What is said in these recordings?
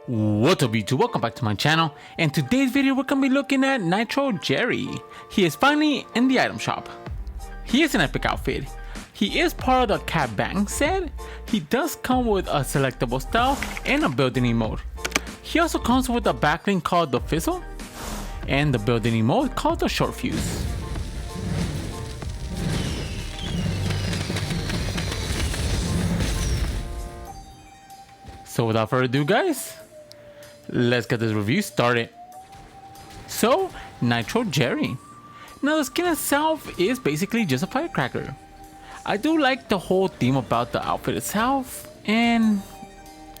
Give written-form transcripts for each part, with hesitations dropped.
What's up YouTube, welcome back to my channel. In today's video we're gonna be looking at NITROJERRY. He is finally in the item shop. He is an epic outfit. He is part of the Cat Bang set. He does come with a selectable style and a building emote. He also comes with a backling called the Fizzle and the building emote called the Short Fuse. So without further ado guys, let's get this review started. So, NITROJERRY. Now the skin itself is basically just a firecracker. I do like the whole theme about the outfit itself, and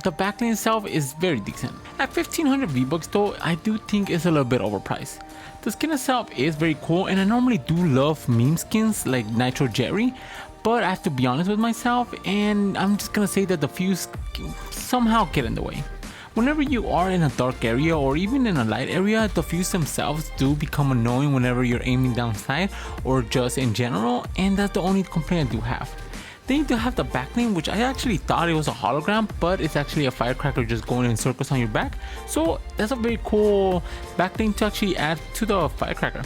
the backling itself is very decent. At 1500 V-Bucks though, I do think it's a little bit overpriced. The skin itself is very cool, and I normally do love meme skins like NITROJERRY, but I have to be honest with myself, and I'm just gonna say that the fuse somehow get in the way. Whenever you are in a dark area or even in a light area, the fuse themselves do become annoying whenever you're aiming down sight or just in general, and that's the only complaint I do have. Then you do have the backling, which I actually thought it was a hologram, but it's actually a firecracker just going in circles on your back. So that's a very cool backling to actually add to the firecracker.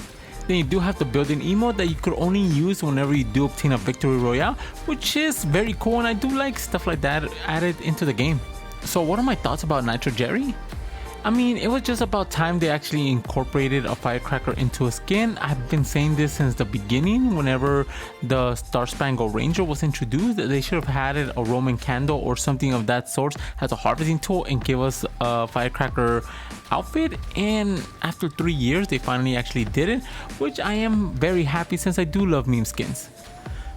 Then you do have the built-in emote that you could only use whenever you do obtain a victory royale, which is very cool, and I do like stuff like that added into the game. So what are my thoughts about NITROJERRY? I mean, it was just about time they actually incorporated a firecracker into a skin. I've been saying this since the beginning. Whenever the Star Spangled Ranger was introduced, they should have had a Roman candle or something of that sort as a harvesting tool and give us a firecracker outfit. And after 3 years, they finally actually did it, which I am very happy since I do love meme skins.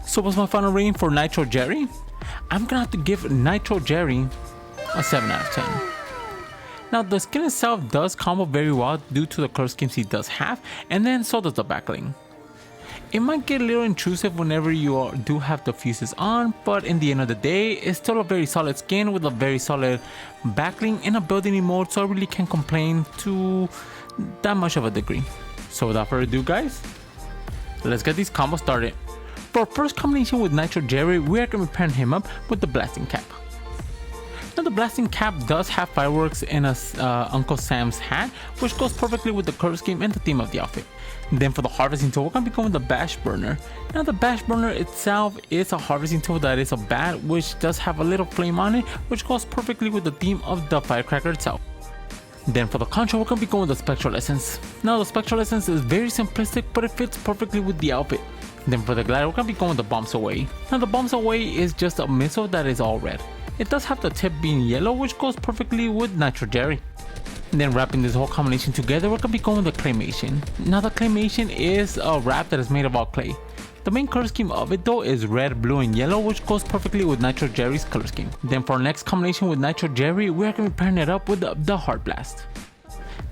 So what's my final rating for NITROJERRY? I'm gonna have to give NITROJERRY a 7 out of 10. Now the skin itself does combo very well due to the color schemes he does have, and then so does the backling. It might get a little intrusive whenever you do have the fuses on, but in the end of the day, it's still a very solid skin with a very solid backling and a building emote, so I really can't complain to that much of a degree. So without further ado guys, let's get these combos started. For our first combination with NITROJERRY, we are going to be pairing him up with the blasting cap. Now the blasting cap does have fireworks in a Uncle Sam's hat, which goes perfectly with the color scheme and the theme of the outfit. Then for the harvesting tool, we're going to be going with the bash burner. Now the bash burner itself is a harvesting tool that is a bat, which does have a little flame on it, which goes perfectly with the theme of the firecracker itself. Then for the control, we're going to be going with the spectral essence. Now the spectral essence is very simplistic, but it fits perfectly with the outfit. Then for the glider, we're going to be going with the bombs away. Now the bombs away is just a missile that is all red. It does have the tip being yellow, which goes perfectly with NITROJERRY. And then wrapping this whole combination together, we're going to be going with the claymation. Now the claymation is a wrap that is made of all clay. The main color scheme of it though is red, blue and yellow, which goes perfectly with NITROJERRY's color scheme. Then for our next combination with NITROJERRY, we are going to be pairing it up with the Heart Blast.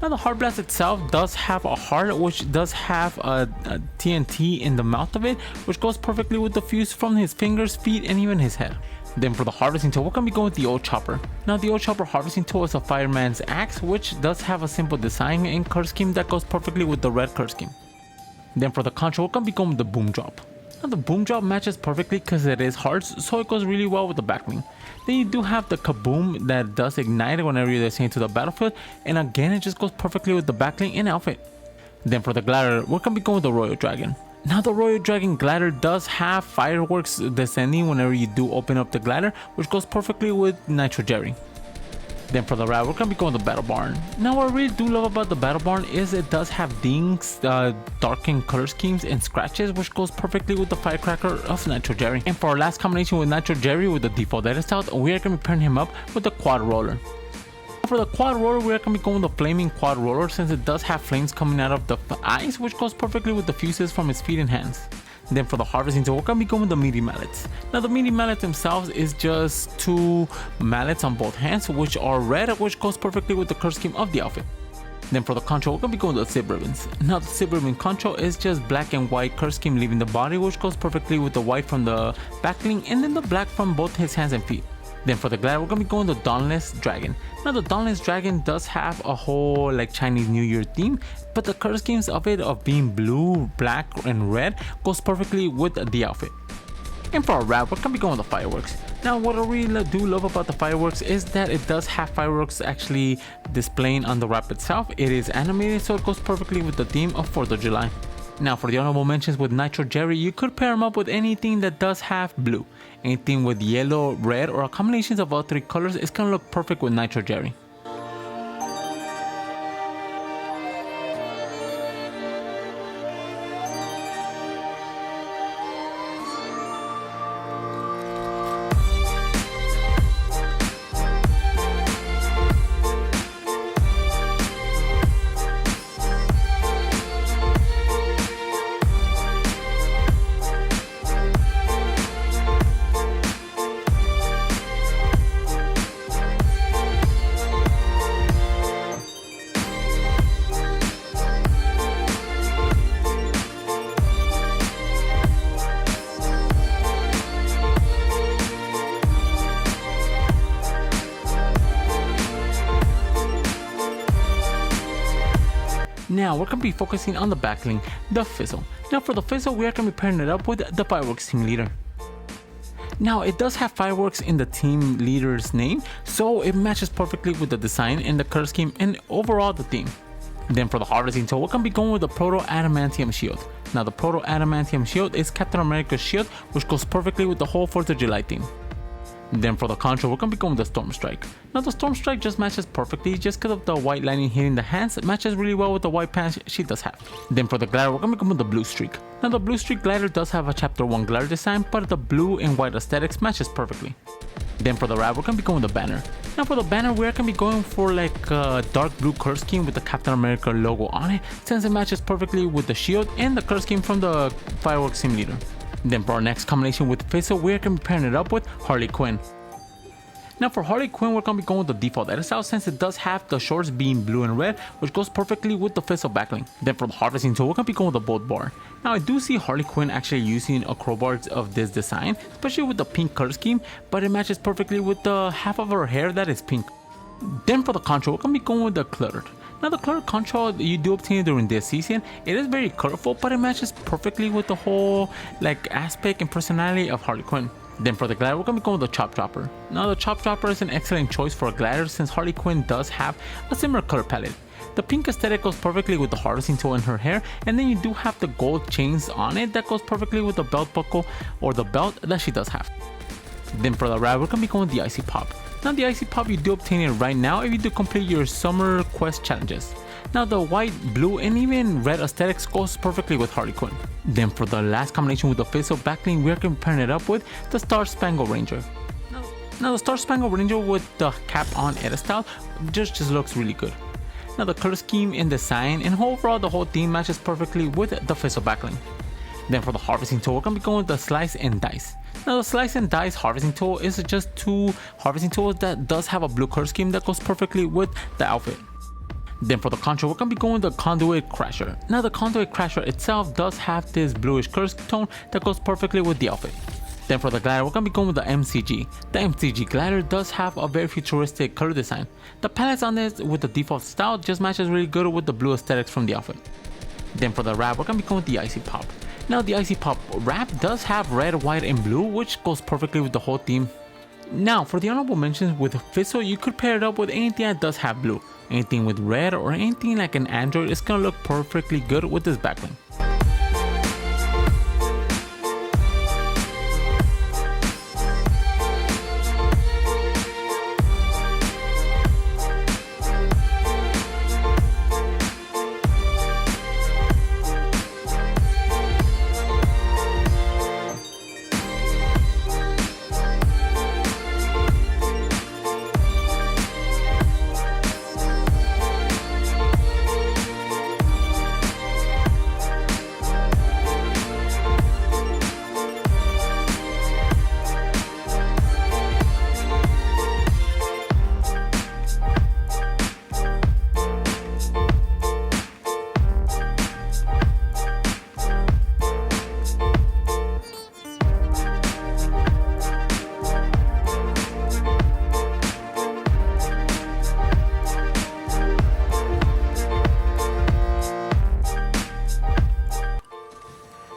Now the Heart Blast itself does have a heart, which does have a TNT in the mouth of it, which goes perfectly with the fuse from his fingers, feet and even his head. Then for the harvesting tool, we're going to be going with the old chopper. Now the old chopper harvesting tool is a fireman's axe, which does have a simple design and color scheme that goes perfectly with the red color scheme. Then for the control, we're going to be going with the boom drop. Now the boom drop matches perfectly because it is hearts, so it goes really well with the backling. Then you do have the kaboom that does ignite whenever you're descending to the battlefield, and again it just goes perfectly with the backling and outfit. Then for the glider, we're going to be going with the Royal Dragon. Now the Royal Dragon glider does have fireworks descending whenever you do open up the glider, which goes perfectly with NITROJERRY. Then for the ride, we're going to be going with the Battle Barn. Now what I really do love about the Battle Barn is it does have dings, darkened color schemes and scratches, which goes perfectly with the firecracker of NITROJERRY. And for our last combination with NITROJERRY with the default edit style, we are going to be pairing him up with the quad roller. For the quad roller, we're going to be going with the flaming quad roller since it does have flames coming out of the eyes, which goes perfectly with the fuses from his feet and hands. Then for the harvesting tool, we're going to be going with the meaty mallets. Now the meaty mallets themselves is just 2 mallets on both hands, which are red, which goes perfectly with the color scheme of the outfit. Then for the control, we're going to be going with the zip ribbons. Now the zip ribbon control is just black and white color scheme leaving the body, which goes perfectly with the white from the backling and then the black from both his hands and feet. Then for the glider, we're going to be going with the Dauntless Dragon. Now the Dauntless Dragon does have a whole like Chinese New Year theme, but the color schemes of it of being blue, black and red goes perfectly with the outfit. And for our wrap, we're gonna be going with the fireworks. Now, what I really do love about the fireworks is that it does have fireworks actually displaying on the wrap itself. It is animated, so it goes perfectly with the theme of 4th of July. Now, for the honorable mentions with NITROJERRY, you could pair them up with anything that does have blue. Anything with yellow, red, or a combination of all 3 colors is gonna look perfect with NITROJERRY. Now we're going to be focusing on the backling, the fizzle. Now for the fizzle, we are going to be pairing it up with the fireworks team leader. Now it does have fireworks in the team leader's name, so it matches perfectly with the design and the color scheme and overall the theme. Then for the harvesting tool, we're going to be going with the Proto Adamantium Shield. Now the Proto Adamantium Shield is Captain America's shield, which goes perfectly with the whole 4th of July theme. Then for the control, we're going to be going with the Storm Strike. Now the Storm Strike just matches perfectly just because of the white lightning hitting the hands. It matches really well with the white pants she does have. Then for the glider, we're going to be going with the Blue Streak. Now the Blue Streak glider does have a chapter 1 glider design, but the blue and white aesthetics matches perfectly. Then for the wrap, we're going to be going with the banner. Now for the banner, we're going to be going for like a dark blue color scheme with the Captain America logo on it, since it matches perfectly with the shield and the color scheme from the fireworks team leader. Then for our next combination with Fizzle, we're going to be pairing it up with Harley Quinn. Now for Harley Quinn, we're going to be going with the default edit style since it does have the shorts being blue and red, which goes perfectly with the Fizzle backling. Then for the harvesting tool, we're going to be going with the bolt bar. Now I do see Harley Quinn actually using a crowbar of this design, especially with the pink color scheme, but it matches perfectly with the half of her hair that is pink. Then for the control, we're going to be going with the cluttered. Now the cluttered control you do obtain during this season, it is very colorful, but it matches perfectly with the whole like aspect and personality of Harley Quinn. Then for the glider, we're going to be going with the Chop Dropper. Now the Chop Dropper is an excellent choice for a glider since Harley Quinn does have a similar color palette. The pink aesthetic goes perfectly with the harvesting tool in her hair, and then you do have the gold chains on it that goes perfectly with the belt buckle or the belt that she does have. Then for the wrap, we're going to be going with the Icy Pop. Now the Icy Pop, you do obtain it right now if you do complete your summer quest challenges. Now the white, blue, and even red aesthetics goes perfectly with Harley Quinn. Then for the last combination with the Fizzle backling, we're going to be pairing it up with the Star Spangled Ranger. Now the Star Spangled Ranger with the cap on edit style just looks really good. Now the color scheme and design and overall the whole theme matches perfectly with the Fizzle backling. Then for the harvesting tool, we're going to be going with the Slice and Dice. Now the Slice and Dice harvesting tool is just 2 harvesting tools that does have a blue color scheme that goes perfectly with the outfit. Then for the control, we're going to be going with the Conduit Crasher. Now the Conduit Crasher itself does have this bluish color tone that goes perfectly with the outfit. Then for the glider, we're going to be going with the MCG. The MCG glider does have a very futuristic color design. The palettes on this with the default style just matches really good with the blue aesthetics from the outfit. Then for the wrap, we're going to be going with the Icy Pop. Now the Icy Pop wrap does have red, white, and blue, which goes perfectly with the whole theme. Now for the honorable mentions with Fizzle, you could pair it up with anything that does have blue. Anything with red or anything like an Android is gonna look perfectly good with this backling.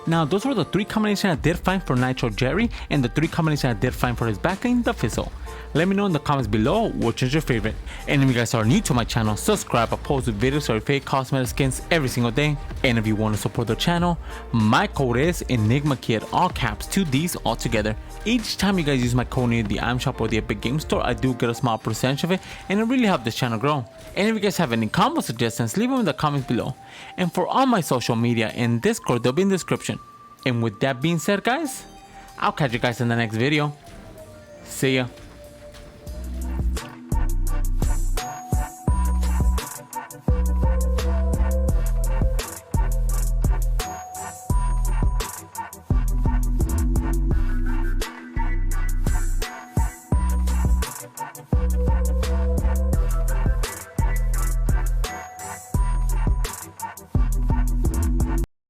Now those were the 3 combinations I did find for NITROJERRY and the 3 combinations I did find for his backline, the Fizzle. Let me know in the comments below which is your favorite. And if you guys are new to my channel, subscribe. I post videos of fake cosmetic skins every single day. And if you want to support the channel, my code is ENIGMAKIDD, all caps, 2 D's all together. Each time you guys use my code in the item shop or the Epic Game Store, I do get a small percentage of it, and it really helps this channel grow. And if you guys have any combo suggestions, leave them in the comments below. And for all my social media and Discord, they'll be in the description. And with that being said, guys, I'll catch you guys in the next video. See ya.